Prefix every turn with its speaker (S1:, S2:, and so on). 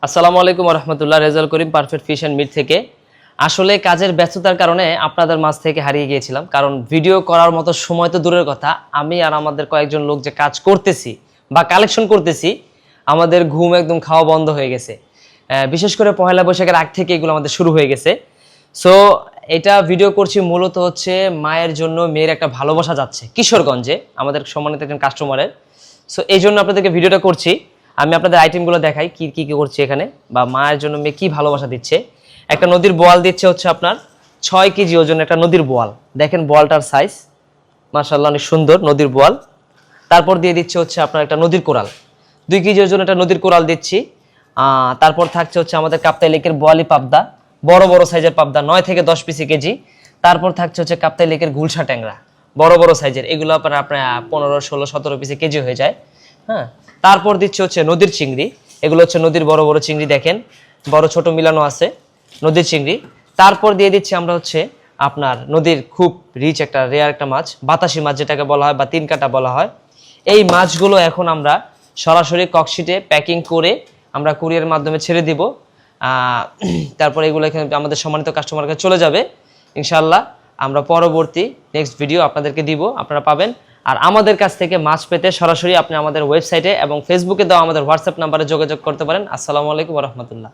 S1: আসসালামু আলাইকুম রহমতুল্লাহ। Rezaul Karim, perfect fish and meet থেকে। আসলে কাজের ব্যস্ততার কারণে আপনাদের মাঝ থেকে হারিয়ে গিয়েছিলাম, কারণ ভিডিও করার মতো সময় তো দূরের কথা, আমি আর আমাদের কয়েকজন লোক যে কাজ করতেছি বা কালেকশন করতেছি, আমাদের ঘুম একদম খাওয়া বন্ধ হয়ে গেছে। বিশেষ করে পহেলা বৈশাখের আগ থেকে এগুলো আমাদের শুরু হয়ে গেছে। সো এটা ভিডিও করছি মূলত হচ্ছে মায়ের জন্য মেয়ের একটা ভালোবাসা যাচ্ছে কিশোরগঞ্জে, আমাদের সম্মানিত একজন কাস্টমারের। সো এই জন্য আপনাদেরকে ভিডিওটা করছি। আমি আপনাদের আইটেমগুলো দেখাই কি কি কি করছি এখানে, বা মায়ের জন্য মেয়ে কি ভালোবাসা দিচ্ছে। একটা নদীর বোয়াল দিচ্ছে হচ্ছে আপনার 6 কেজি ওজন, একটা নদীর বোয়াল। দেখেন বোয়ালটার সাইজ মাশাআল্লাহ অনেক সুন্দর নদীর বোয়াল। তারপর দিয়ে দিচ্ছে হচ্ছে আপনার একটা নদীর কোরাল, 2 কেজি ওজন একটা নদীর কোরাল দিচ্ছি। তারপর থাকছে হচ্ছে আমাদের কাপ্তাই লেকের বোয়ালি পাবদা, বড় বড় সাইজের পাবদা 9 থেকে 10 পিসি কেজি। তারপর থাকছে হচ্ছে কাপ্তাই লেকের গুলশা ট্যাংরা, বড় বড় সাইজের, এগুলো আপনার 15, 16, 17 পিসি কেজি হয়ে যায়। হ্যাঁ, তারপর দিচ্ছে হচ্ছে নদীর চিংড়ি, এগুলো হচ্ছে নদীর বড় বড় চিংড়ি, দেখেন বড় ছোট মিলানো আছে নদীর চিংড়ি। তারপর দিয়ে দিচ্ছি আমরা হচ্ছে আপনার নদীর খুব রিচ একটা রেয়ার একটা মাছ, বাতাসি মাছ যেটাকে বলা হয় বা 3 কাঁটা বলা হয়। এই মাছগুলো এখন আমরা সরাসরি ককশিটে প্যাকিং করে আমরা কুরিয়ারের মাধ্যমে ছেড়ে দিব। তারপর এগুলো এখানে আমাদের সম্মানিত কাস্টমারকে চলে যাবে ইনশাল্লাহ। আমরা পরবর্তী নেক্সট ভিডিও আপনাদেরকে দিব, আপনারা পাবেন। আর আমাদের কাছ থেকে মাছ পেতে সরাসরি আপনি আমাদের ওয়েবসাইটে এবং ফেসবুকে দেওয়া আমাদের হোয়াটসঅ্যাপ নাম্বারে যোগাযোগ করতে পারেন। আসসালামু আলাইকুম ওয়া রাহমাতুল্লাহ।